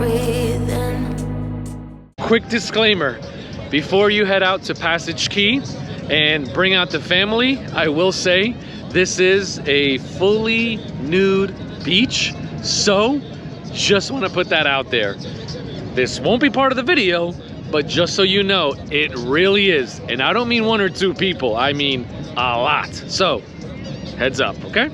breathing. Quick disclaimer, before you head out to Passage Key and bring out the family, I will say this is a fully nude beach, so just want to put that out there. This won't be part of the video, but just so you know, it really is. And I don't mean one or two people, I mean a lot. So, heads up, okay?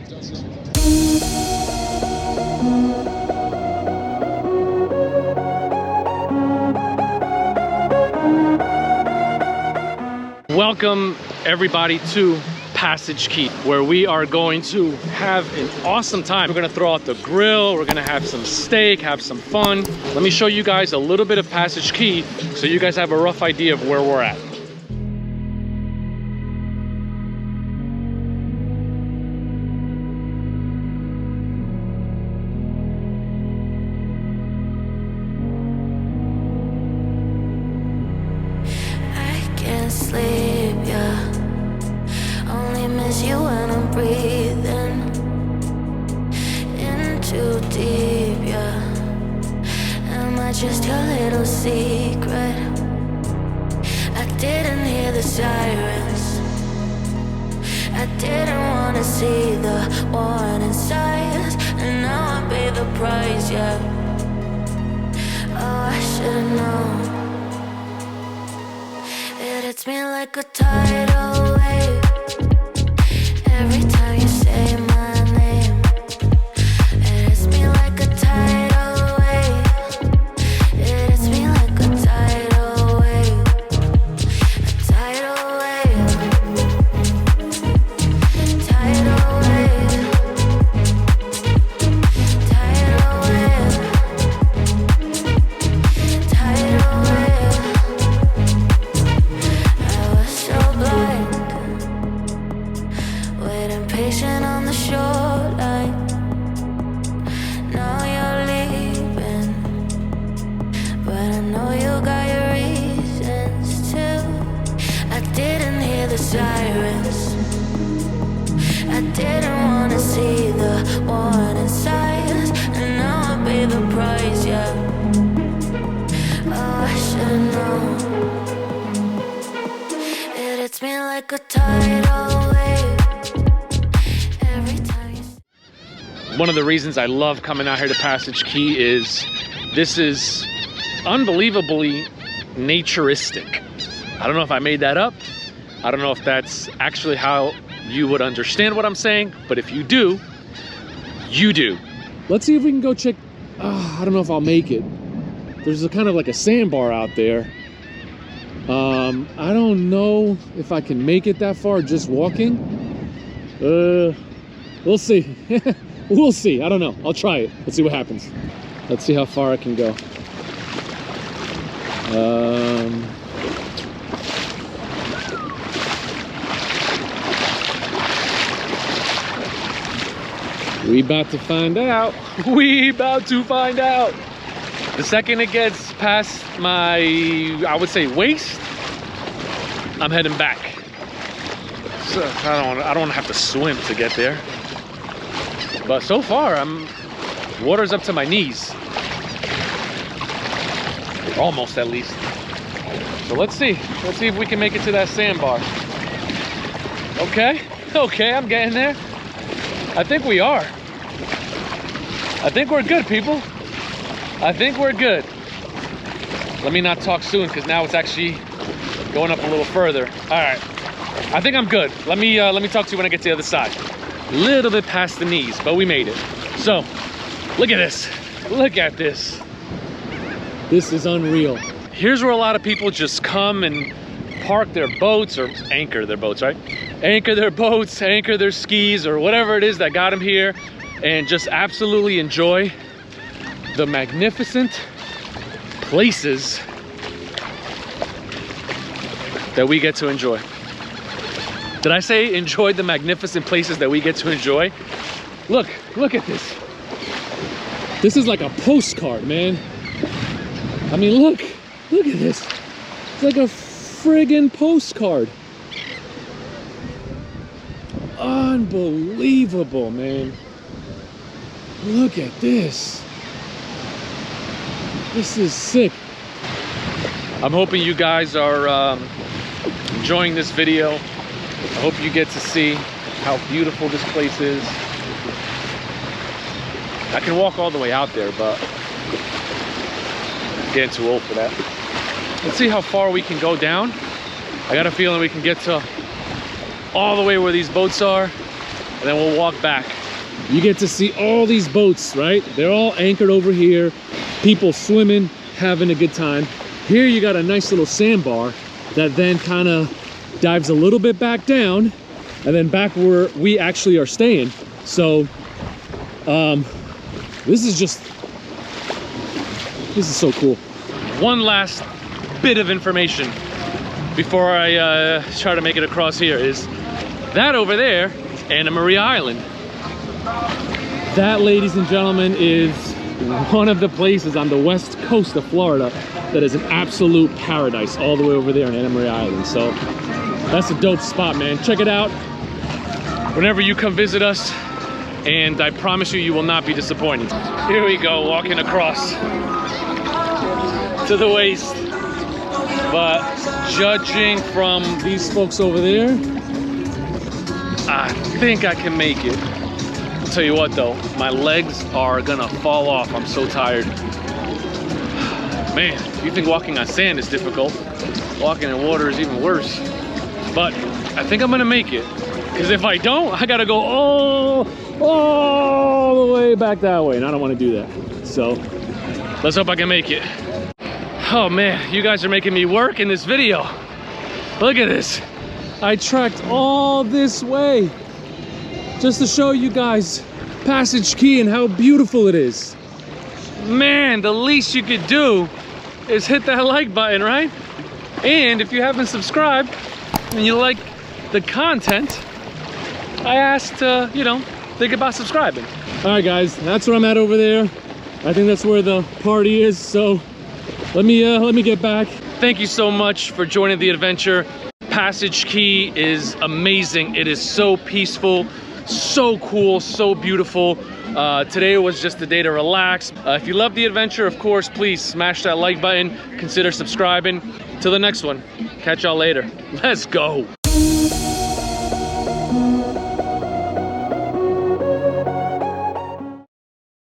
Welcome everybody to Passage Key, where we are going to have an awesome time. We're gonna throw out the grill, we're gonna have some steak, have some fun. Let me show you guys a little bit of Passage Key so you guys have a rough idea of where we're at. Sleep, yeah. Only miss you when I'm breathing in too deep, yeah. Am I just your little secret? I didn't hear the sirens. I didn't wanna see the warning signs, and now I pay the price, yeah. Oh, I should've known. It hits me like a tidal wave every time you say my name. It hits me like a tidal wave. It hits me like a tidal wave. A tidal wave. Tidal wave. Tidal wave. Tidal wave. Patient on the shoreline. Now you're leaving, but I know you got your reasons too. I didn't hear the sirens. I didn't wanna see the warning signs, and now I pay the price, yeah. Oh, I should've known. It hits me like a tidal wave. One of the reasons I love coming out here to Passage Key is this is unbelievably naturistic. I don't know if I made that up. I don't know if that's actually how you would understand what I'm saying, but if you do, you do. Let's see if we can go check. I don't know if I'll make it. There's a kind of like a sandbar out there. I don't know if I can make it that far just walking. We'll see. We'll see. I don't know. I'll try it. Let's see what happens. Let's see how far I can go. We about to find out. We about to find out. The second it gets past my, I would say, waist, I'm heading back. So I don't want to have to swim to get there. But so far, water's up to my knees. Almost, at least. So let's see. Let's see if we can make it to that sandbar. Okay, I'm getting there. I think we are. I think we're good, people. I think we're good. Let me not talk soon, because now it's actually going up a little further. All right. I think I'm good. Let me talk to you when I get to the other side. Little bit past the knees, but we made it. So, look at this. Look at this. This is unreal. Here's where a lot of people just come and park their boats, or anchor their boats, right? Anchor their boats, anchor their skis, or whatever it is that got them here, and just absolutely enjoy the magnificent places that we get to enjoy. Did I say enjoy the magnificent places that we get to enjoy? Look at this. This is like a postcard, man. I mean, look at this. It's like a friggin' postcard. Unbelievable, man. Look at this. This is sick. I'm hoping you guys are enjoying this video. I hope you get to see how beautiful this place is. I can walk all the way out there, but I'm getting too old for that. Let's see how far we can go down. I got a feeling we can get to all the way where these boats are, and then we'll walk back. You get to see all these boats, right? They're all anchored over here. People swimming, having a good time. Here you got a nice little sandbar that then kind of dives a little bit back down, and then back where we actually are staying. So this is so cool. One last bit of information before I try to make it across here is that over there is Anna Maria Island. That, ladies and gentlemen, is one of the places on the west coast of Florida that is an absolute paradise, all the way over there in Anna Maria Island. So that's a dope spot, man. Check it out whenever you come visit us, and I promise you, you will not be disappointed. Here we go, walking across to the waist. But judging from these folks over there, I think I can make it. I'll tell you what though, my legs are gonna fall off. I'm so tired. Man, you think walking on sand is difficult. Walking in water is even worse. But I think I'm gonna make it. Because if I don't, I gotta go all the way back that way, and I don't wanna do that. So let's hope I can make it. Oh man, you guys are making me work in this video. Look at this. I trekked all this way just to show you guys Passage Key and how beautiful it is. Man, the least you could do is hit that like button, right? And if you haven't subscribed and you like the content, I asked to, you know, think about subscribing. All right guys, that's where I'm at over there. I think that's where the party is, so let me get back. Thank you so much for joining the adventure. Passage Key is amazing. It is so peaceful, so cool, so beautiful. Today was just a day to relax. If you love the adventure, of course, please smash that like button. Consider subscribing. Till the next one. Catch y'all later. Let's go.